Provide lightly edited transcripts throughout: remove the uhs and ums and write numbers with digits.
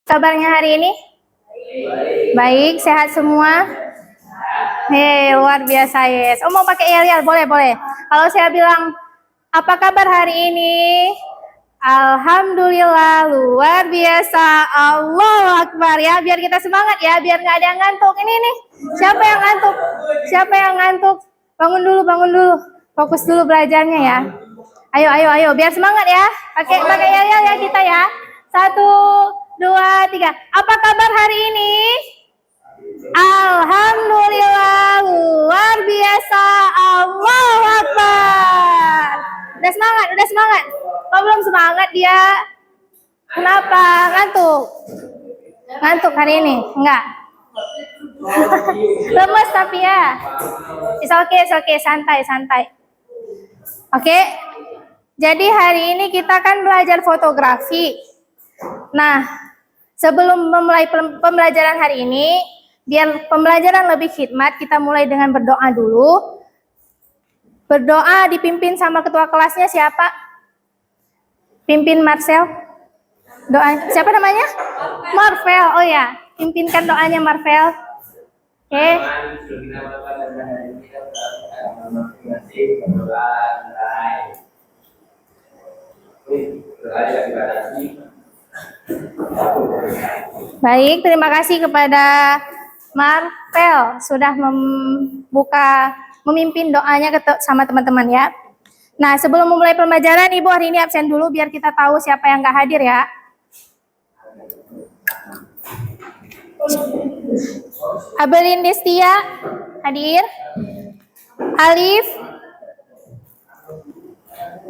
Kabarnya hari ini? Baik, sehat semua? Hei, luar biasa, yes. Oh, mau pakai yel-yel? Boleh, boleh. Kalau saya bilang, apa kabar hari ini? Alhamdulillah, luar biasa. Allahu Akbar ya. Biar kita semangat ya, biar nggak ada yang ngantuk. Ini nih, siapa yang ngantuk? Siapa yang ngantuk? Bangun dulu, bangun dulu. Fokus dulu belajarnya ya. Ayo, ayo, ayo. Biar semangat ya. Pakai yel-yel ya kita ya. 1, 2, 3. Apa kabar hari ini? Alhamdulillah, luar biasa. Allahu Akbar. Udah semangat, udah semangat. Kok belum semangat dia? Kenapa? Ngantuk? Ngantuk hari ini? Enggak? Lemes tapi ya? It's okay, santai, santai. Oke? Jadi hari ini kita kan belajar fotografi. Nah, sebelum memulai pembelajaran hari ini, biar pembelajaran lebih khidmat, kita mulai dengan berdoa dulu. Berdoa dipimpin sama ketua kelasnya siapa? Pimpin Marcel. Doa siapa namanya? Marvel. Oh ya, pimpinkan doanya Marvel. Oke. Baik, terima kasih kepada Marvel sudah memimpin doanya sama teman-teman ya. Nah, sebelum memulai pembelajaran, Ibu hari ini absen dulu biar kita tahu siapa yang nggak hadir ya. Abelin Destia hadir. Alif,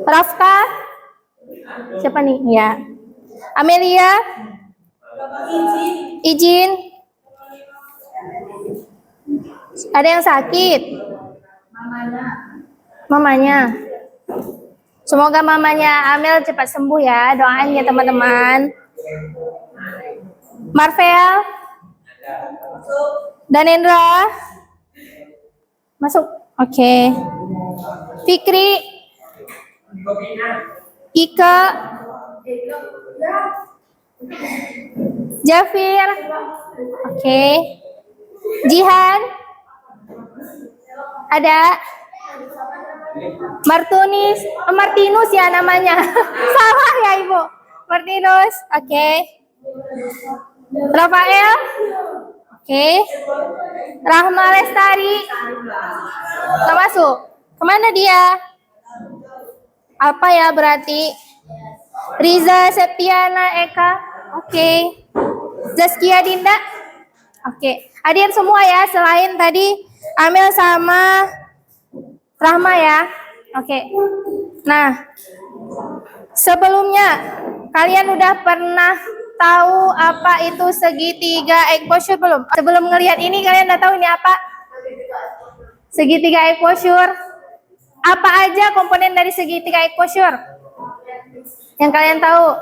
Rafka, siapa nih? Ya. Amelia, izin. Ada yang sakit? Mamanya. Semoga mamanya Amel cepat sembuh ya, doanya teman-teman. Marvel, Danendra, masuk. Oke. Fikri, Ika, Jafir, oke. Jihan, ada. Martinus ya namanya. Salah ya Ibu. Martinus, oke. Rafael, oke. Rahma Lestari, nggak masuk. Kemana dia? Apa ya berarti? Riza Septiana Eka, oke. Zaskia Dinda, oke. Hadir semua ya, selain tadi Amel sama Rahma ya, oke. Nah, sebelumnya kalian udah pernah tahu apa itu segitiga exposure belum? Sebelum ngelihat ini kalian udah tahu ini apa? Segitiga exposure. Apa aja komponen dari segitiga exposure? Yang kalian tahu?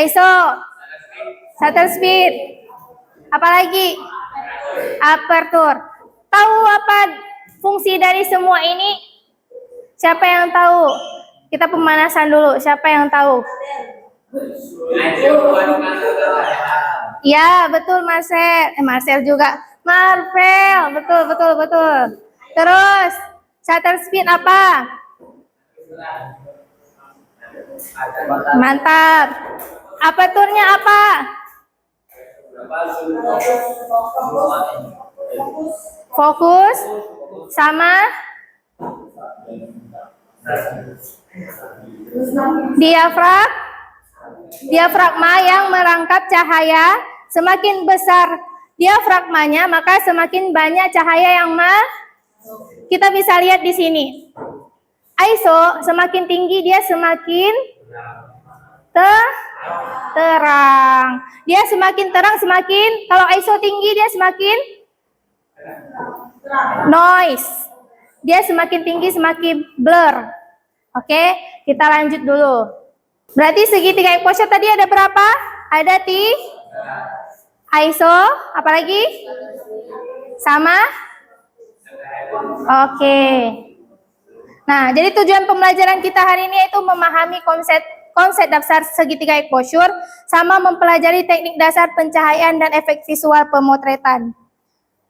ISO, shutter speed, apalagi? Aperture. Tahu apa fungsi dari semua ini? Siapa yang tahu? Kita pemanasan dulu. Siapa yang tahu? Ya, betul Marcel. Marcel juga. Marvel, betul. Terus, shutter speed apa? Mantap. Aperturnya apa? Fokus sama diafragma yang merangkap cahaya. Semakin besar diafragmanya, maka semakin banyak cahaya yang kita bisa lihat di sini. ISO semakin tinggi dia semakin terang. Dia semakin terang kalau ISO tinggi dia semakin noise. Dia semakin tinggi semakin blur. Oke, kita lanjut dulu. Berarti segitiga exposure tadi ada berapa? Ada ISO, apalagi? Sama? Oke. Nah, jadi tujuan pembelajaran kita hari ini itu memahami konsep konsep dasar segitiga exposure, sama mempelajari teknik dasar pencahayaan dan efek visual pemotretan.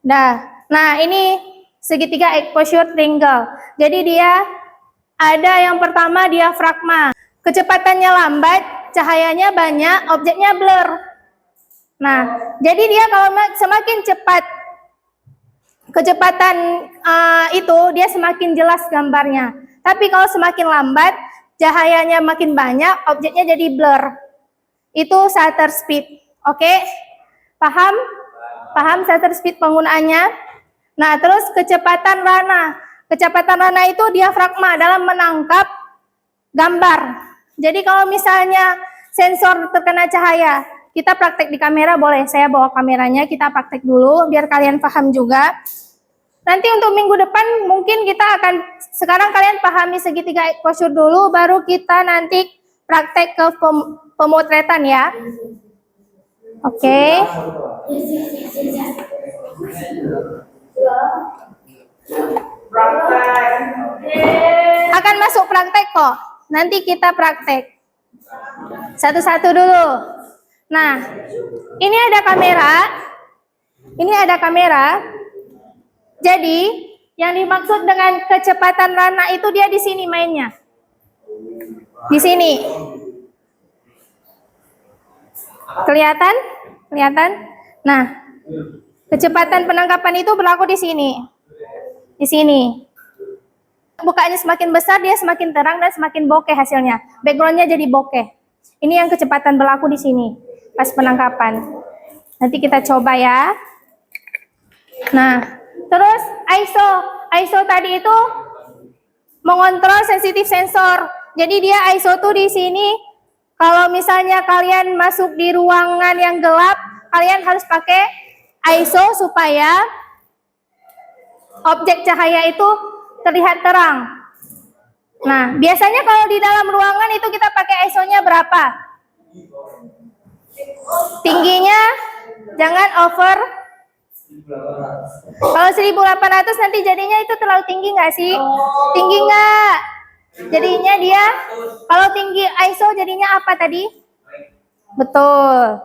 Nah ini segitiga exposure triangle. Jadi dia ada yang pertama diafragma. Kecepatannya lambat, cahayanya banyak, objeknya blur. Nah, jadi dia kalau semakin cepat kecepatan itu, dia semakin jelas gambarnya. Tapi kalau semakin lambat, cahayanya makin banyak, objeknya jadi blur. Itu shutter speed. Oke? Paham? Paham shutter speed penggunaannya? Nah, terus kecepatan Rana. Kecepatan Rana itu diafragma dalam menangkap gambar. Jadi kalau misalnya sensor terkena cahaya, kita praktek di kamera boleh. Saya bawa kameranya, kita praktek dulu biar kalian paham juga. Nanti untuk minggu depan mungkin kita akan, sekarang kalian pahami segitiga exposure dulu, baru kita nanti praktek ke pemotretan ya. Oke. Akan masuk praktek kok. Nanti kita praktek. Satu-satu dulu. Nah, ini ada kamera. Ini ada kamera. Jadi, yang dimaksud dengan kecepatan Rana itu dia di sini mainnya. Di sini. Kelihatan? Kelihatan? Nah, kecepatan penangkapan itu berlaku di sini. Di sini. Bukanya semakin besar, dia semakin terang dan semakin bokeh hasilnya. Backgroundnya jadi bokeh. Ini yang kecepatan berlaku di sini pas penangkapan. Nanti kita coba ya. Nah, terus ISO tadi itu mengontrol sensitif sensor. Jadi dia ISO tuh di sini. Kalau misalnya kalian masuk di ruangan yang gelap, kalian harus pakai ISO supaya objek cahaya itu terlihat terang. Nah, biasanya kalau di dalam ruangan itu kita pakai ISO-nya berapa? Tingginya jangan over. Kalau 1800 nanti jadinya itu terlalu tinggi nggak sih? Tinggi nggak? Jadinya dia, kalau tinggi ISO jadinya apa tadi? Betul.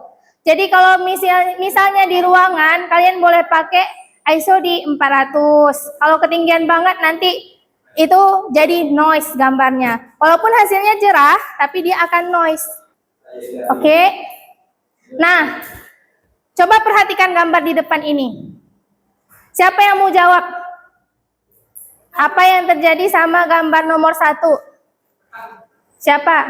Jadi kalau misalnya di ruangan, kalian boleh pakai ISO di 400. Kalau ketinggian banget nanti itu jadi noise gambarnya. Walaupun hasilnya cerah, tapi dia akan noise. Oke? Nah, coba perhatikan gambar di depan ini. Siapa yang mau jawab? Apa yang terjadi sama gambar nomor 1? Siapa?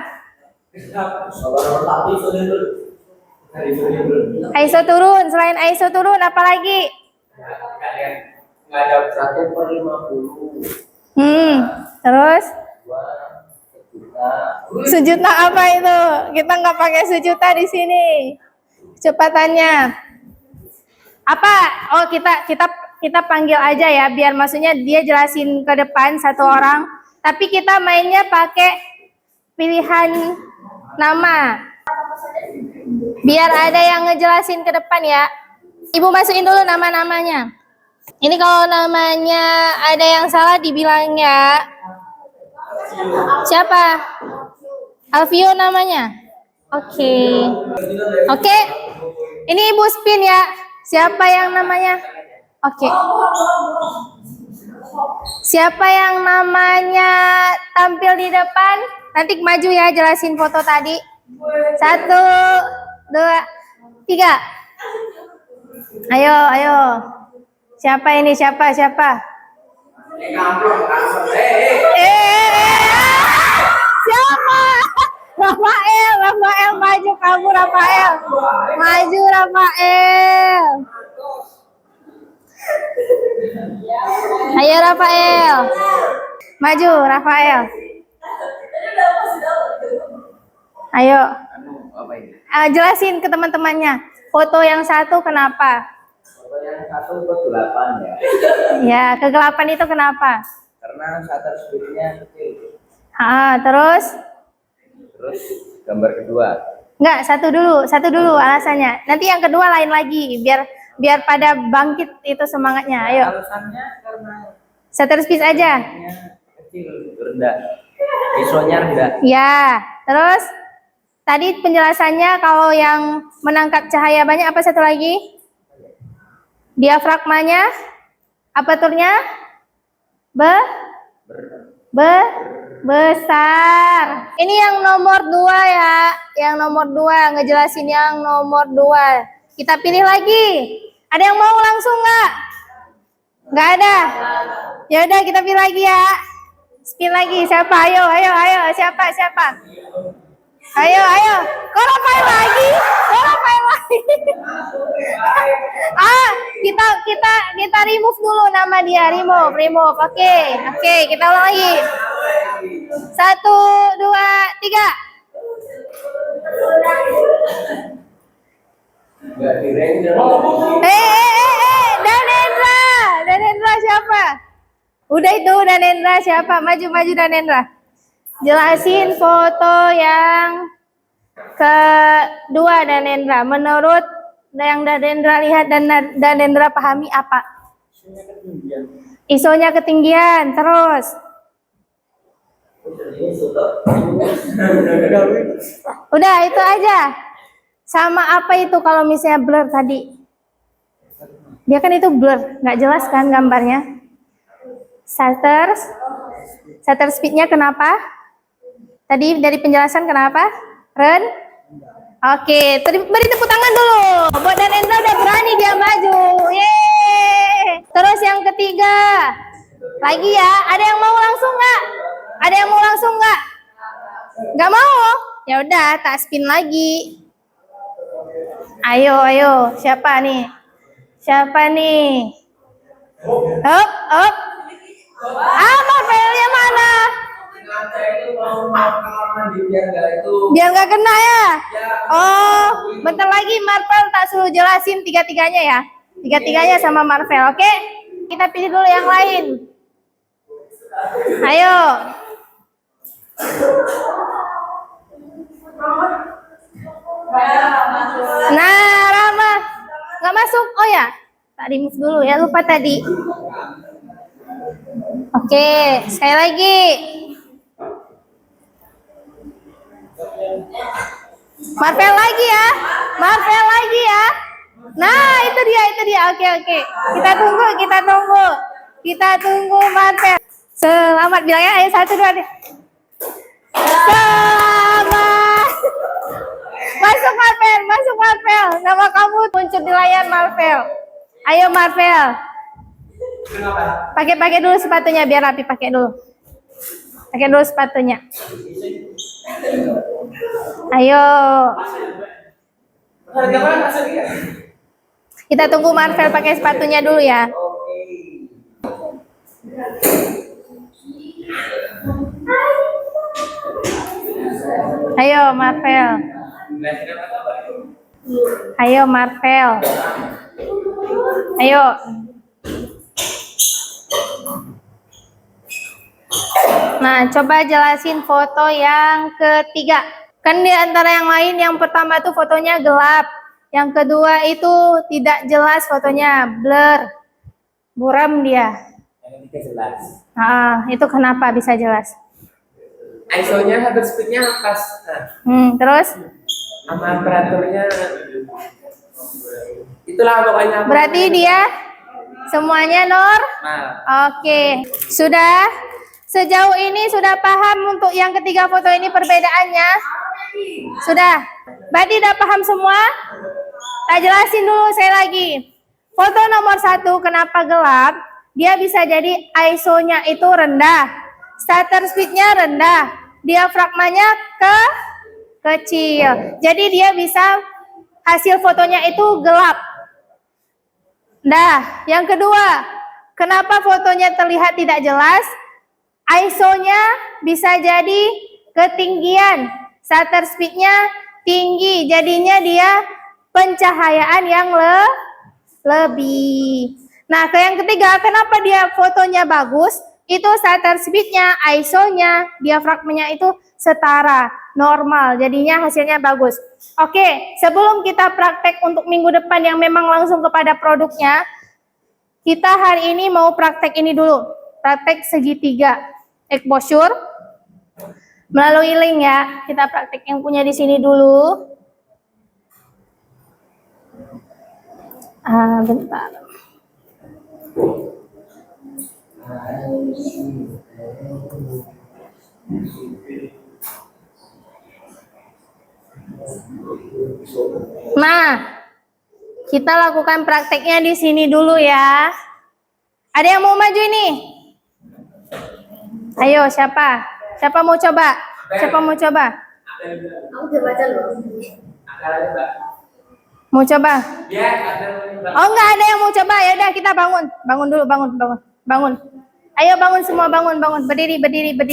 ISO turun. Selain ISO turun, apa lagi? Nggak ada 1/50. Terus? Sejuta apa itu? Kita nggak pakai sejuta di sini. Kecepatannya. Apa? Oh, kita panggil aja ya, biar maksudnya dia jelasin ke depan satu orang. Tapi kita mainnya pakai pilihan nama. Biar ada yang ngejelasin ke depan ya. Ibu masukin dulu nama-namanya. Ini kalau namanya ada yang salah dibilang ya. Siapa? Alvio namanya? Oke. Oke. Ini Ibu spin ya. Siapa yang namanya? Oke. Siapa yang namanya tampil di depan? Nanti maju ya, jelasin foto tadi. 1, 2, 3. Ayo. Siapa ini? Siapa? Siapa Rafael maju, kamu Rafael. Maju Rafael. Ayo Rafael. Maju Rafael. Ayo. Jelasin ke teman-temannya. Foto yang satu kenapa? Foto yang satu kegelapan ya. Ya, kegelapan itu kenapa? Karena shutter speed-nya kecil. Terus? Terus gambar kedua. Enggak, satu dulu alasannya. Nanti yang kedua lain lagi, biar pada bangkit itu semangatnya. Ayo. Alasannya karena Shutter speed aja. kecil, rendah. ISO-nya rendah. Ya, terus? Tadi penjelasannya kalau yang menangkap cahaya banyak, apa satu lagi? Diafragmanya, aperturnya besar. Ini yang nomor 2 ya. Yang nomor 2, ngejelasin yang nomor 2. Kita pilih lagi. Ada yang mau langsung nggak? Nggak ada. Ya udah kita pilih lagi ya. Spin lagi. Siapa? Ayo. Siapa? Ayo. Kok Rafael lagi? Kita remove dulu nama dia. Remove. Oke, kita ulang lagi. 1, 2, 3. Danendra siapa? Udah itu Danendra siapa? Maju Danendra. Jelasin foto yang kedua Danendra. Menurut yang Danendra lihat dan Danendra pahami apa? ISO-nya ketinggian. Terus? Udah itu aja. Sama apa itu kalau misalnya blur tadi? Dia kan itu blur, nggak jelas kan gambarnya? Shutter speed-nya kenapa? Tadi dari penjelasan kenapa? Oke, beri tepuk tangan dulu. Buat Danendra udah berani dia maju. Yeay. Terus yang ketiga. Lagi ya, ada yang mau langsung nggak? Nggak mau? Ya udah, tak spin lagi. Ayo. Siapa nih? Up. Marvelnya mana? Biar nggak kena ya? Oh, bentar lagi Marvel tak suruh jelasin tiga-tiganya ya. Tiga-tiganya sama Marvel, oke? Kita pilih dulu yang lain. Ayo. Nah, Rama nggak masuk. Oh ya, tak remove dulu ya, lupa tadi. Oke, sekali lagi. Marvel lagi ya. Nah, itu dia. Oke. Kita tunggu Marvel. Selamat bilangnya, ayo 1, 2, 3. Selamat. Masuk Marvel. Nama kamu muncul di layar Marvel. Ayo Marvel. Pakai dulu sepatunya biar rapi, pakai dulu sepatunya. Ayo. Kita tunggu Marvel pakai sepatunya dulu ya. Ayo Marvel. Ayo. Nah, coba jelasin foto yang ketiga. Kan di antara yang lain, yang pertama tuh fotonya gelap. Yang kedua itu tidak jelas fotonya, blur. Buram dia. Yang ketiga jelas. Itu kenapa bisa jelas? ISO-nya shutter speed-nya pas. Terus? Sama aparaturnya. Itulah pokoknya. Berarti dia semuanya normal. Oke. Sudah? Sejauh ini sudah paham untuk yang ketiga foto ini perbedaannya? Sudah? Berarti udah paham semua? Tak jelasin dulu saya lagi. Foto nomor 1 kenapa gelap? Dia bisa jadi ISO-nya itu rendah, shutter speed-nya rendah, diafragmanya kecil. Jadi dia bisa hasil fotonya itu gelap. Nah, yang kedua, kenapa fotonya terlihat tidak jelas? ISO-nya bisa jadi ketinggian, shutter speed-nya tinggi, jadinya dia pencahayaan yang lebih. Nah, ke yang ketiga, kenapa dia fotonya bagus? Itu shutter speed-nya, ISO-nya, diafragmanya itu setara, normal, jadinya hasilnya bagus. Oke, sebelum kita praktek untuk minggu depan yang memang langsung kepada produknya, kita hari ini mau praktek ini dulu, praktek segitiga exposure. Melalui link ya. Kita praktek yang punya di sini dulu. Bentar. Nah, kita lakukan prakteknya di sini dulu ya. Ada yang mau maju ini? Ayo, siapa? Siapa mau coba? Siapa mau coba? Aku udah baca loh. Mau coba? Ya, ada Mbak. Oh, nggak ada yang mau coba. Ya udah, kita bangun. Bangun dulu, bangun. Ayo bangun semua, bangun. Berdiri. Berdiri dulu.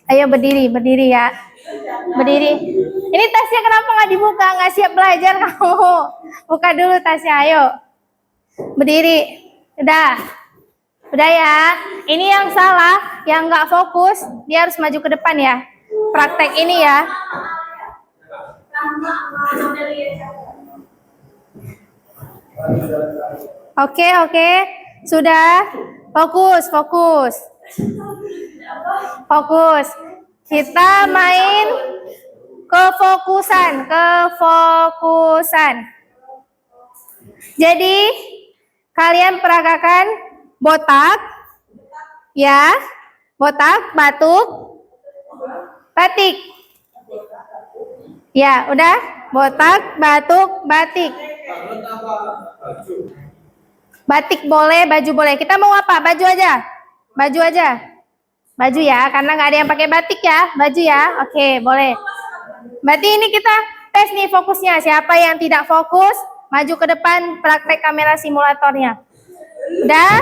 Ayo berdiri ya. Berdiri. Ini tasnya kenapa nggak dibuka? Nggak siap belajar kamu. Buka dulu tasnya, ayo. Berdiri. Udah ya. Ini yang salah, yang nggak fokus, dia harus maju ke depan ya. Praktek ini ya. Oke. Sudah. Fokus. Kita main kefokusan. Jadi kalian peragakan botak, ya, botak, batuk, batik. Ya, udah, botak, batuk, batik. Batik boleh, baju boleh. Kita mau apa? Baju aja. Baju ya, karena nggak ada yang pakai batik ya. Baju ya, oke, boleh. Berarti ini kita tes nih fokusnya. Siapa yang tidak fokus, maju ke depan praktek kamera simulatornya. Udah?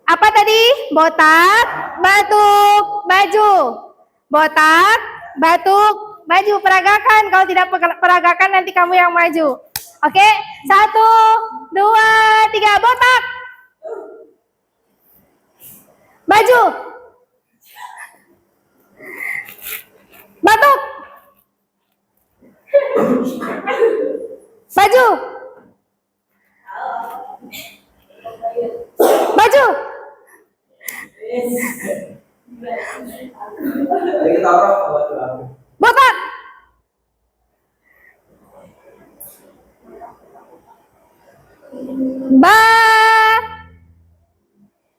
Apa tadi? Botak, batuk, baju. Botak, batuk, baju. Peragakan. Kalau tidak peragakan nanti kamu yang maju. Oke? 1, 2, 3. Botak. Baju. Batuk. Baju. Baju. Botak.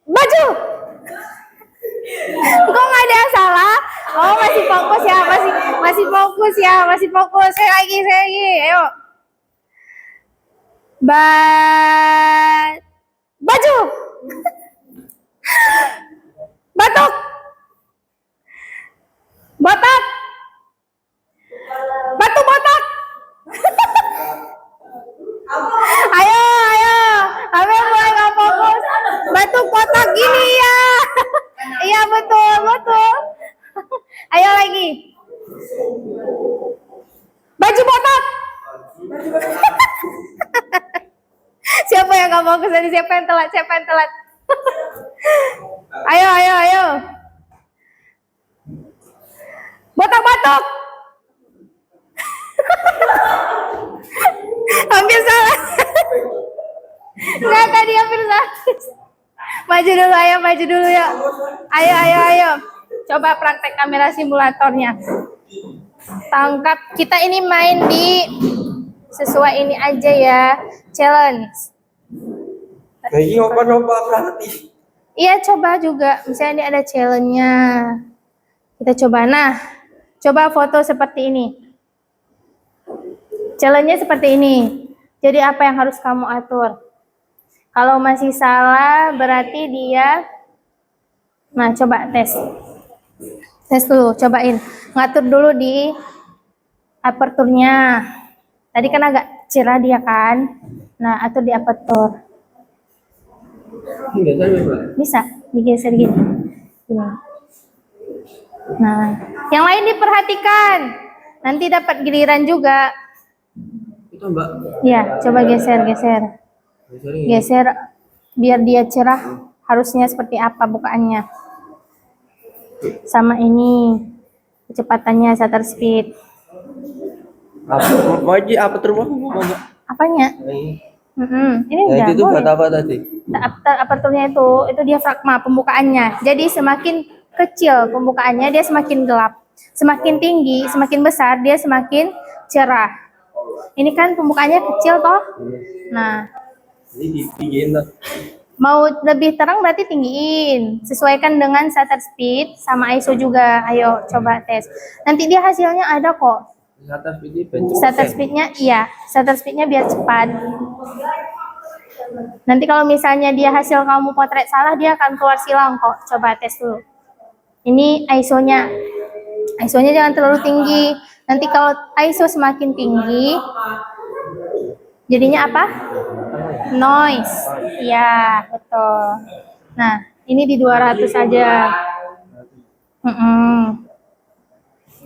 Baju. Kok nggak ada yang salah? Oh, masih fokus ya, masih fokus. Saya lagi. Ayo. Baju. Batuk. Botak. Batu botak. Ayo. Apa yang mulai nggak fokus? Batuk botak gini ya. Iya betul. Ayo lagi. Baju botak. Siapa yang nggak fokus tadi? Siapa yang telat? Ayo. Botak batuk. Hampir salah. Enggak, tadi hampir salah. Maju dulu ya. Ayo. Coba praktek kamera simulatornya. Tangkap. Kita ini main di sesuai ini aja ya. Challenge. Lagi ngopa berarti. Iya, coba juga. Misalnya ini ada challenge-nya. Kita coba. Nah, coba foto seperti ini. Challenge-nya seperti ini. Jadi apa yang harus kamu atur? Kalau masih salah berarti dia. Nah, coba tes. Tes dulu, cobain. Ngatur dulu di aperturnya. Tadi kan agak cerah dia kan. Nah, atur di apertur. Bisa digeser gini. Nah, yang lain diperhatikan. Nanti dapat giliran juga. Itu Mbak. Ya, coba geser. Geser biar dia cerah. Harusnya seperti apa bukaannya. Sama ini kecepatannya shutter speed. Mau aja apa terus mau Mbak? Apanya? Ini Nah, udah itu boleh. buat apa tadi? Aperturnya itu diafragma pembukaannya. Jadi semakin kecil pembukaannya dia semakin gelap. Semakin tinggi, semakin besar dia semakin cerah. Ini kan pembukaannya kecil toh. Nah, Ini ditinggiin tuh. mau lebih terang berarti tinggiin. Sesuaikan dengan shutter speed sama ISO juga. Ayo coba tes. Nanti dia hasilnya ada kok. Atas ini bentuk. Shutter speednya iya, shutter speednya biar cepat. Nanti kalau misalnya dia hasil kamu potret salah, dia akan keluar silang kok. Coba tes dulu. Ini ISO-nya. ISO-nya jangan terlalu tinggi. Nanti kalau ISO semakin tinggi, jadinya apa? Noise. Iya, betul. Nah, ini di 200 saja.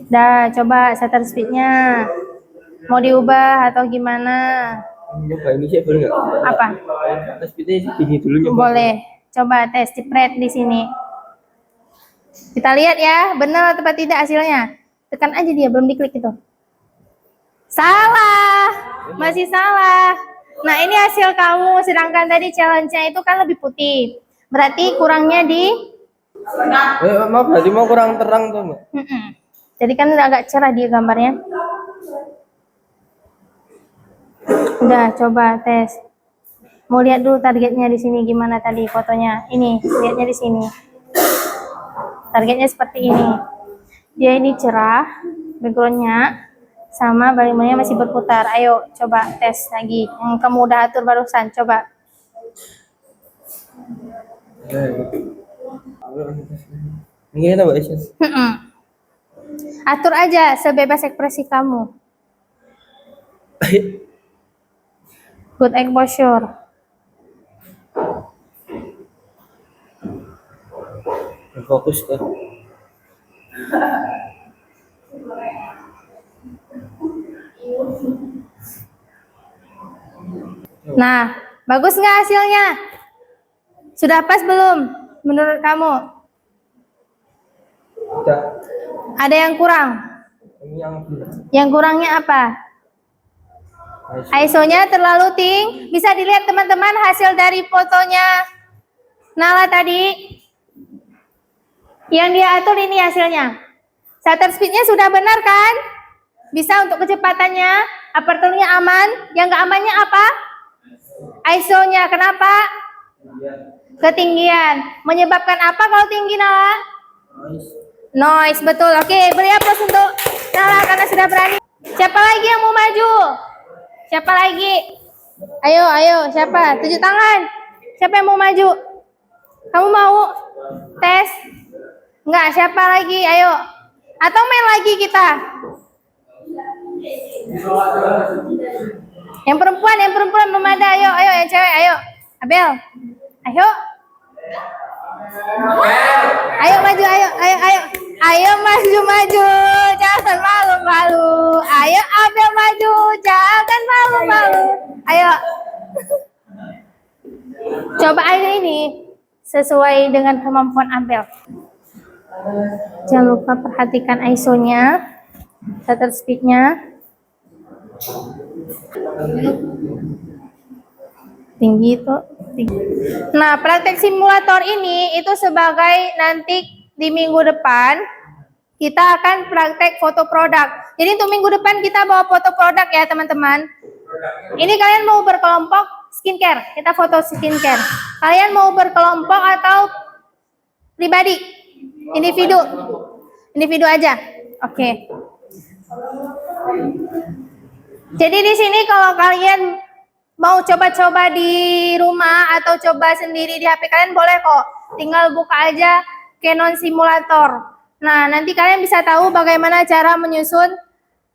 Dah, coba shutter speednya. Mau diubah atau gimana? Nyoba ini sih boleh nggak? Apa? Atas ini sini dulu nyoba. Boleh. Coba tes jepret di sini. Kita lihat ya, benar atau tidak hasilnya. Tekan aja dia, belum diklik itu. Salah. Masih salah. Nah, ini hasil kamu, sedangkan tadi challenge-nya itu kan lebih putih. Berarti kurangnya di Maaf, berarti mau kurang terang tuh Mbak. Jadi kan udah agak cerah dia gambarnya. Udah, coba tes. Mau lihat dulu targetnya di sini gimana tadi fotonya. Ini, lihatnya di sini. Targetnya seperti ini. Dia ini cerah, backgroundnya sama baliknya masih berputar. Ayo coba tes lagi. Yang kamu udah atur barusan, coba. Ini kita Mbak Aisyah. Atur aja sebebas ekspresi kamu. Good exposure. Fokus tuh. Nah, bagus nggak hasilnya? Sudah pas belum menurut kamu? Udah. Ada yang kurang? Ini yang Yang kurangnya apa? ISO-nya terlalu tinggi. Bisa dilihat teman-teman hasil dari fotonya Nala tadi. Yang dia atur ini hasilnya. Shutter speed-nya sudah benar kan? Bisa untuk kecepatannya, aperturnya aman. Yang nggak amannya apa? ISO-nya. Kenapa? Ketinggian. Menyebabkan apa kalau tinggi, Nala? Noise, betul. Oke, beri aplaus untuk Nala karena sudah berani. Siapa lagi yang mau maju? Siapa lagi? Ayo, siapa? Tunjuk tangan. Siapa yang mau maju? Kamu mau tes? Enggak, siapa lagi? Ayo. Atau main lagi kita? Yang perempuan belum ada. Ayo, yang cewek, ayo. Abel. Ayo. Ayo maju, ayo maju. Jangan malu-malu. Ayo Abel maju, jangan malu-malu. Ayo. Coba aja ini sesuai dengan kemampuan Abel. Jangan lupa perhatikan ISO-nya, shutter speed-nya. Tinggi itu. Nah, praktek simulator ini itu sebagai nanti di minggu depan kita akan praktek foto produk. Jadi untuk minggu depan kita bawa foto produk ya teman-teman. Ini kalian mau berkelompok skincare, kita foto skincare. Kalian mau berkelompok atau pribadi? Individu aja. Oke. Jadi di sini kalau kalian mau coba-coba di rumah atau coba sendiri di HP kalian boleh kok. Tinggal buka aja Canon Simulator. Nah, nanti kalian bisa tahu bagaimana cara menyusun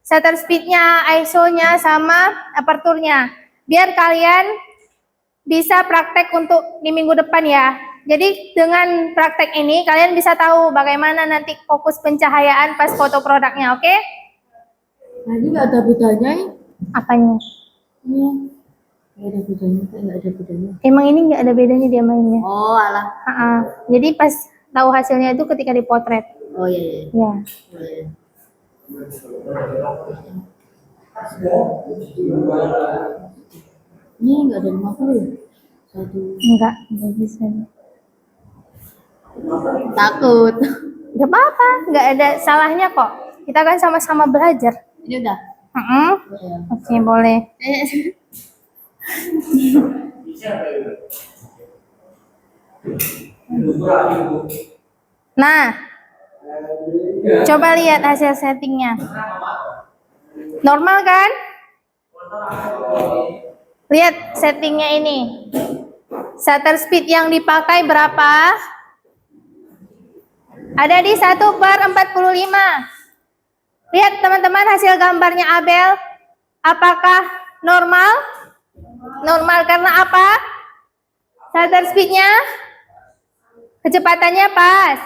shutter speed-nya, ISO-nya, sama aperturnya. Biar kalian bisa praktek untuk di minggu depan ya. Jadi dengan praktek ini kalian bisa tahu bagaimana nanti fokus pencahayaan pas foto produknya, oke? Nah, ini nggak ada bedanya ya? Apanya? Ini nggak ada bedanya, nggak ada bedanya. Emang ini nggak ada bedanya dia mainnya. Oh, alah. Jadi pas tahu hasilnya itu ketika dipotret. Oh iya. Ya. Oh, iya. Ini nggak ada 50. Satu. Enggak bisa. Takut. Gak apa-apa, nggak ada salahnya kok. Kita kan sama-sama belajar. Ini udah. Ya. Oke, boleh. Nah, coba lihat hasil settingnya. Normal kan? Lihat settingnya ini. Shutter speed yang dipakai berapa? Ada di 1/45. Lihat teman-teman hasil gambarnya Abel. Apakah normal? Normal karena apa? Shutter speednya, kecepatannya pas.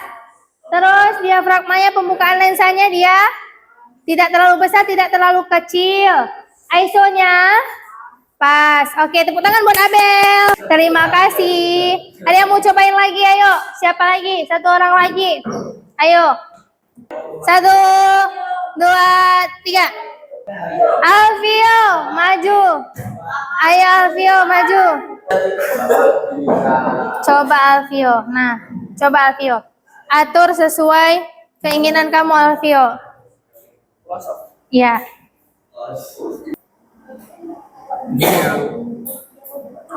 Terus diafragmanya, pembukaan lensanya dia tidak terlalu besar, tidak terlalu kecil. ISO-nya pas. Oke, tepuk tangan buat Abel. Terima kasih. Ada yang mau cobain lagi? Ayo. Siapa lagi? Satu orang lagi. Ayo. 1, 2, 3. Alfio, maju. Ayo Alfio, maju. Coba Alfio. Nah, coba Alfio. Atur sesuai keinginan kamu Alfio. Iya.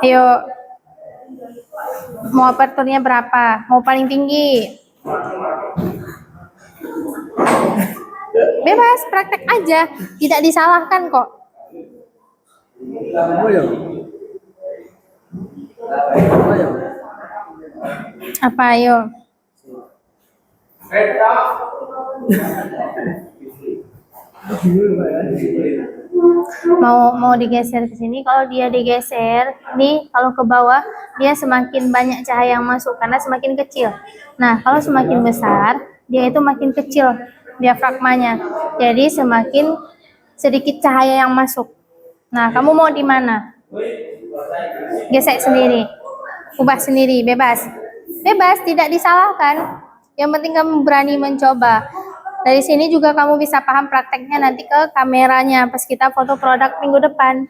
Ayo. Mau aperturnya berapa? Mau paling tinggi? Bebas, praktek aja. Tidak disalahkan kok. Apa ayo? Mau digeser ke sini. Kalau dia digeser, nih kalau ke bawah dia semakin banyak cahaya yang masuk karena semakin kecil. Nah, kalau semakin besar, dia itu makin kecil diafragmanya. Jadi semakin sedikit cahaya yang masuk. Nah, kamu mau di mana? Gesek sendiri. Ubah sendiri, bebas. Bebas, tidak disalahkan. Yang penting kamu berani mencoba. Dari sini juga kamu bisa paham prakteknya nanti ke kameranya pas kita foto produk minggu depan.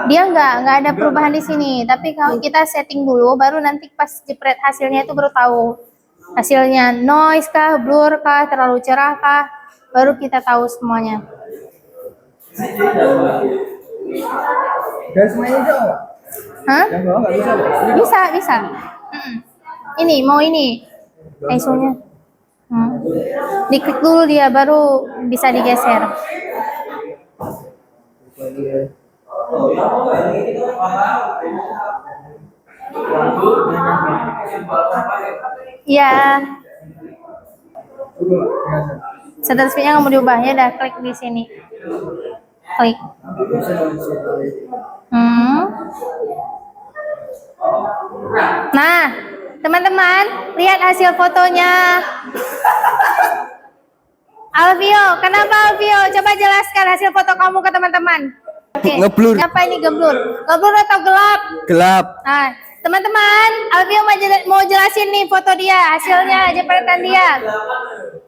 Dia nggak ada perubahan di sini, tapi kalau kita setting dulu, baru nanti pas jepret hasilnya itu baru tahu hasilnya noise kah, blur kah, terlalu cerah kah, baru kita tahu semuanya. Hah? Bisa. Ini mau ini ISO-nya. Diklik dulu dia baru bisa digeser. Iya. Shutter speed-nya nggak mau diubah ya, udah klik di sini. Klik. Nah, teman-teman, lihat hasil fotonya. Alfio, kenapa Alfio? Coba jelaskan hasil foto kamu ke teman-teman. Oke. Ngeblur. Apa ini geblur? Geblur atau gelap? Gelap. Nah, teman-teman, Alfio mau jelasin nih foto dia, hasilnya, jepretan dia.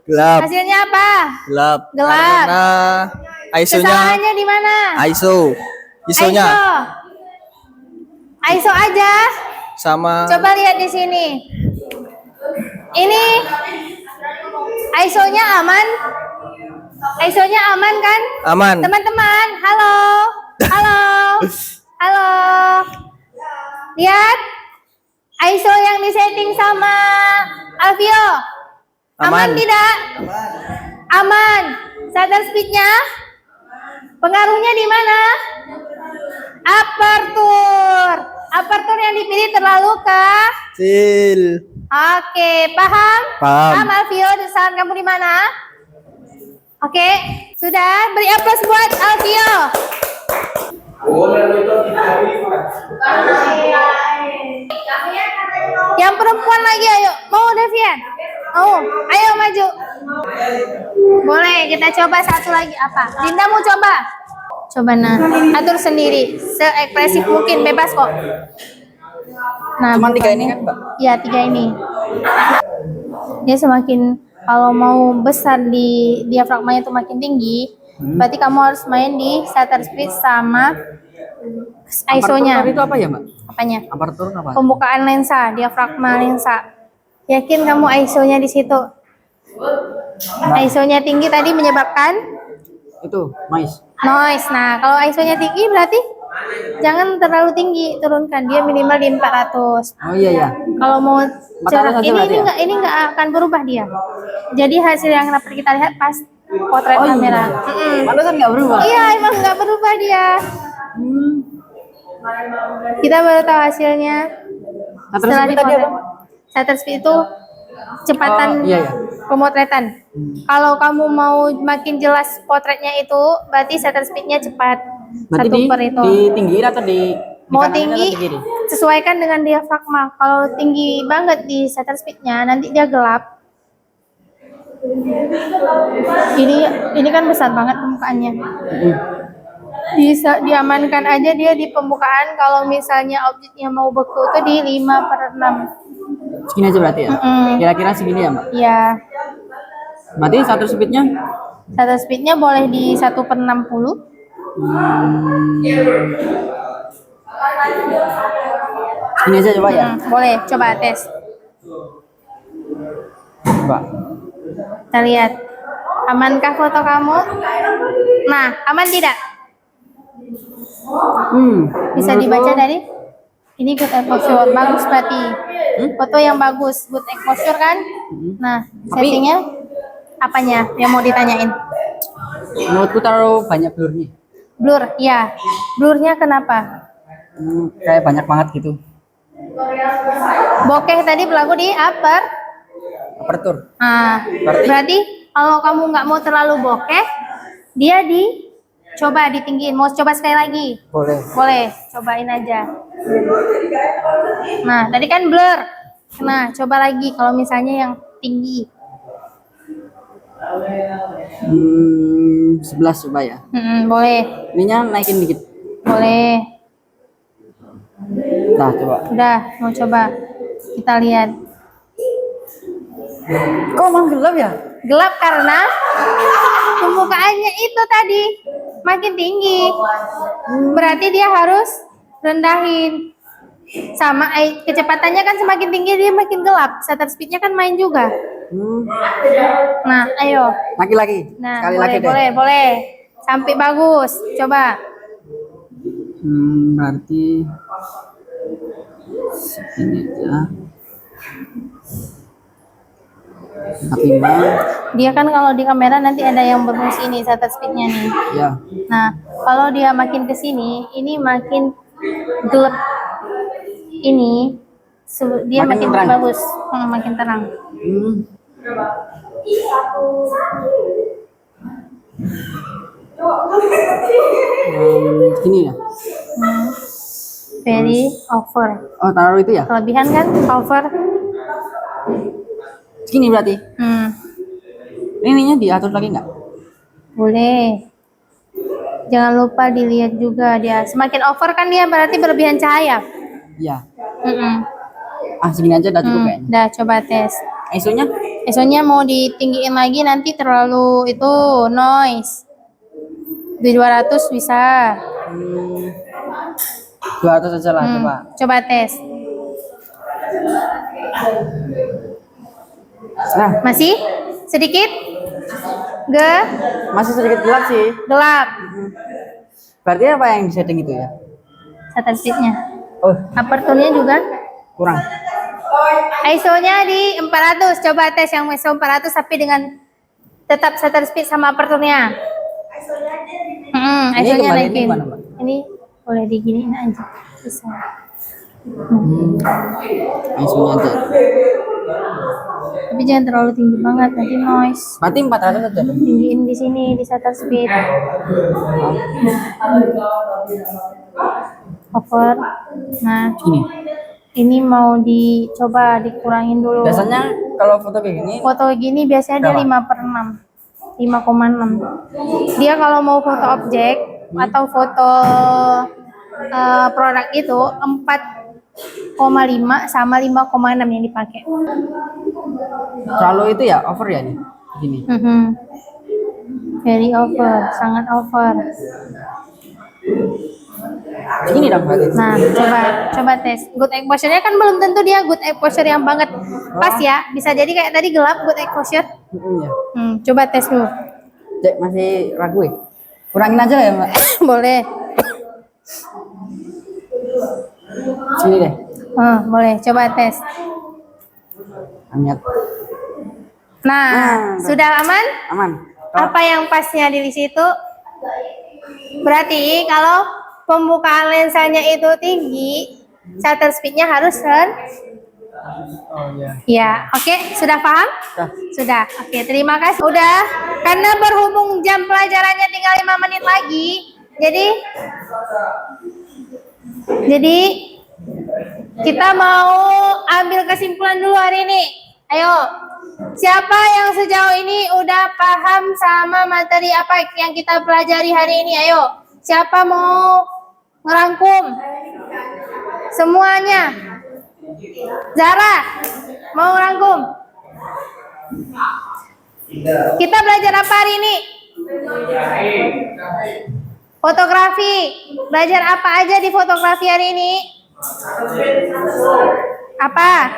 Gelap. Hasilnya apa? Gelap. Gelap. Karena ISO-nya. Kesalahannya di mana? ISO-nya ISO aja. sama. Coba lihat di sini. Ini ISO-nya aman? ISO-nya aman kan? Aman. Teman-teman, halo. Lihat ISO yang disetting sama Alfio. Aman tidak? Aman. Shutter speed-nya? Pengaruhnya di mana? Apertur yang dipilih terlalu kecil. Oke, paham? Paham. Alfio, saran kamu di mana? Oke, sudah. Beri aplaus buat Alfio. Yang perempuan lagi, ayo. Mau Devian? Mau? Ayo maju. Boleh, kita coba satu lagi. Apa? Dinda mau coba? Coba nah, atur sendiri. Seekspresif mungkin, bebas kok. Nah, Cuma 3 ini kan, Mbak? Iya, 3 ini. Dia semakin Kalau mau besar di diafragmanya itu makin tinggi, berarti kamu harus main di shutter speed sama ISO-nya. Aperture itu apa ya, Mbak? Apanya? Aperture apa? Pembukaan lensa, diafragma lensa. Yakin kamu ISO-nya di situ? ISO-nya tinggi tadi menyebabkan Itu noise. noise. Nah, kalau ISO-nya tinggi berarti jangan terlalu tinggi, turunkan dia minimal di 400. Oh iya ya. Kalau mau 400 cerah, aja berarti ya? ini enggak akan berubah dia. Jadi hasil yang dapat kita lihat pas potret Oh iya. kamera. Pantesan nggak berubah. Iya, emang nggak berubah dia. Kita baru tahu hasilnya Shutter setelah speed tadi dipotret. apa? Shutter speed itu kecepatan Oh, iya, iya. pemotretan. Kalau kamu mau makin jelas potretnya itu, berarti shutter speednya cepat. Berarti Satu per itu. ditinggiin atau di Mau kanannya tinggi, atau di kiri? sesuaikan dengan diafragma. Kalau tinggi banget di shutter speednya, nanti dia gelap. Ini kan besar banget pembukaannya. Bisa diamankan aja dia di pembukaan. Kalau misalnya objeknya mau beku itu di 5/6. Segini aja berarti ya? Kira-kira segini ya, Mbak? Ya, Berarti shutter speednya? shutter speednya boleh di 1/60. Segini aja coba ya? Boleh, coba tes. Coba. Kita lihat. Amankah foto kamu? Nah, aman tidak? Bisa menurut dibaca lo- dari ini good exposure, bagus berarti. Foto yang bagus, good exposure kan? Nah, settingnya apanya yang mau ditanyain? Menurutku terlalu banyak blurnya. Blur, ya. Blurnya kenapa? Kayak banyak banget gitu. Bokeh tadi berlaku di Aperture. Nah, berarti kalau kamu nggak mau terlalu bokeh, dia coba ditinggiin. Mau coba sekali lagi? Boleh. Boleh, cobain aja. Nah, tadi kan blur. Nah, coba lagi kalau misalnya yang tinggi. 11 coba ya. Boleh, Ininya naikin dikit. boleh. Nah, coba. Udah, mau coba. Kita lihat. Kok emang gelap ya? Gelap karena pembukaannya itu tadi makin tinggi. Berarti dia harus rendahin. Sama kecepatannya kan semakin tinggi dia makin gelap. Shutter speednya kan main juga. Nah, ayo. Lagi-lagi. Nah, Sekali boleh, lagi deh. boleh. Sampai bagus. Coba. Berarti segini aja. 45. Dia kan kalau di kamera nanti ada yang berfungsi ini shutter speednya nih. Ya. Nah, kalau dia makin ke sini, ini makin gelap. Ini dia Makin makin terang. bagus, makin terang. Gini ya. Very over. Oh, taruh itu ya? Kelebihan kan over. Segini berarti. Ininya diatur lagi nggak? Boleh. Jangan lupa dilihat juga dia. Semakin over kan dia berarti berlebihan cahaya. Iya. Mm-mm. Segini aja udah cukup kayaknya. Dah coba tes. ISO-nya? ISO-nya mau ditinggiin lagi nanti terlalu itu noise. Di 200 bisa. 200 aja lah, coba. Coba tes. Nah, Masih sedikit? masih sedikit gelap sih. Gelap. Berarti apa yang di setting itu ya? Shutter speed-nya. Oh, Aperture-nya juga. kurang. ISO-nya di 400. Coba tes yang ISO 400 tapi dengan tetap shutter speed sama aperture-nya. Ini ISO-nya kembaliannya naikin. gimana, Mbak? Ini boleh diginiin aja. Bisa. ISO-nya aja. Tapi jangan terlalu tinggi banget nanti noise. Berarti 400 aja. Tinggiin di sini di shutter speed. Over. Nah, Gini. ini mau dicoba dikurangin dulu. Biasanya kalau foto kayak gini, Foto gini biasanya dia berapa? 5/6. 5,6. Dia kalau mau foto objek atau foto produk itu 4,5 sama 5,6 yang dipakai. Terlalu itu ya, over ya nih. Gini. Very over, sangat over. Gini dong berarti. Nah, coba tes. Good exposure-nya kan belum tentu dia good exposure yang banget pas ya. Bisa jadi kayak tadi gelap good exposure. Iya. Coba tes dulu. Cek masih ragu ya? Kurangin aja ya, Mbak. Boleh. Sini deh. Boleh. Coba tes. Lihat. Nah, sudah aman? Aman. Apa yang pasnya di situ? Berarti kalau pembukaan lensanya itu tinggi, shutter speed-nya harus Oh iya. ya, oke, sudah paham? Sudah. Oke, terima kasih. Udah, karena berhubung jam pelajarannya tinggal 5 menit lagi, jadi kita mau ambil kesimpulan dulu hari ini. Ayo, siapa yang sejauh ini udah paham sama materi apa yang kita pelajari hari ini? Ayo, siapa mau ngerangkum semuanya? Zara, mau ngerangkum? Kita belajar apa hari ini? Fotografi. Belajar apa aja di fotografi hari ini? Apa?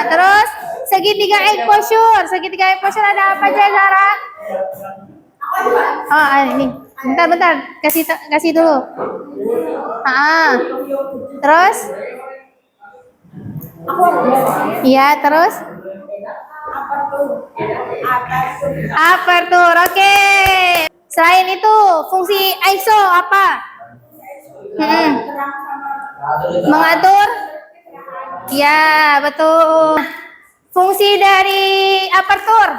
Terus segitiga exposure. Segitiga exposure ada apa aja, Zara? Ini. Bentar. Kasih dulu. Terus? Iya, terus? Aperture. Oke. Selain itu, fungsi ISO apa? Mengatur? Ya, betul. Fungsi dari aperture?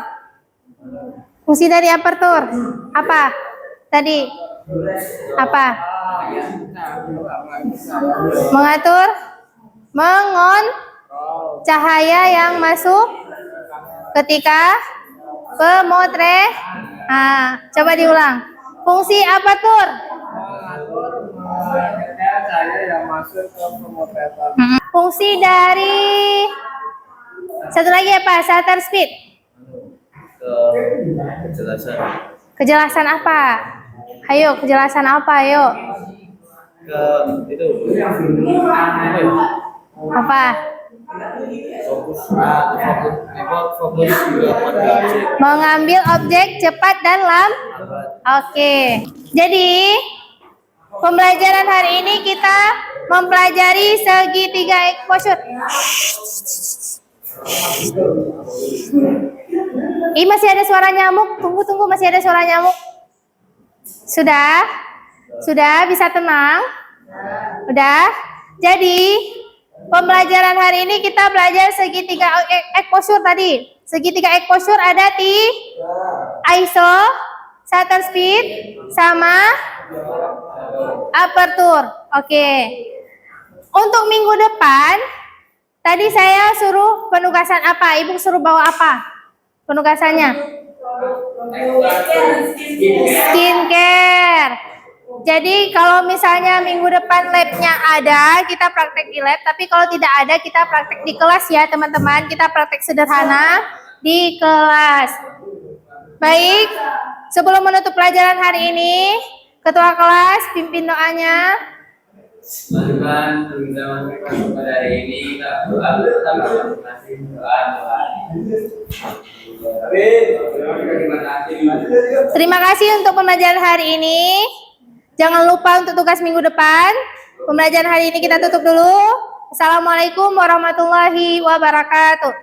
Fungsi dari aperture apa? Tadi apa? Mengatur? Mengon cahaya yang masuk ketika pemotret. Coba diulang. Fungsi aperture? Cahaya yang masuk ke pemotretan. Fungsi dari satu lagi apa? Shutter speed. Kejelasan. Kejelasan apa? Ayo, kejelasan apa? Ayo. Itu. Apa? Fokus Mengambil objek cepat dan Oke. Jadi, pembelajaran hari ini kita mempelajari segitiga exposure. Ih, masih ada suara nyamuk. Tunggu, masih ada suara nyamuk. Sudah? Sudah bisa tenang? Udah? Jadi, pembelajaran hari ini kita belajar segitiga exposure tadi. Segitiga exposure ada di ISO, shutter speed, sama aperture. Oke. Untuk minggu depan, tadi saya suruh penugasan apa? Ibu suruh bawa apa? Penugasannya? Skincare. Jadi kalau misalnya minggu depan labnya ada, kita praktek di lab. Tapi kalau tidak ada, kita praktek di kelas ya teman-teman. Kita praktek sederhana di kelas. Baik, sebelum menutup pelajaran hari ini, Ketua kelas pimpin doanya. Teman-teman, pada hari ini kita doa bersama masing-masing doa. Terima kasih untuk pembelajaran hari ini. Jangan lupa untuk tugas minggu depan. Pembelajaran hari ini kita tutup dulu. Assalamualaikum warahmatullahi wabarakatuh.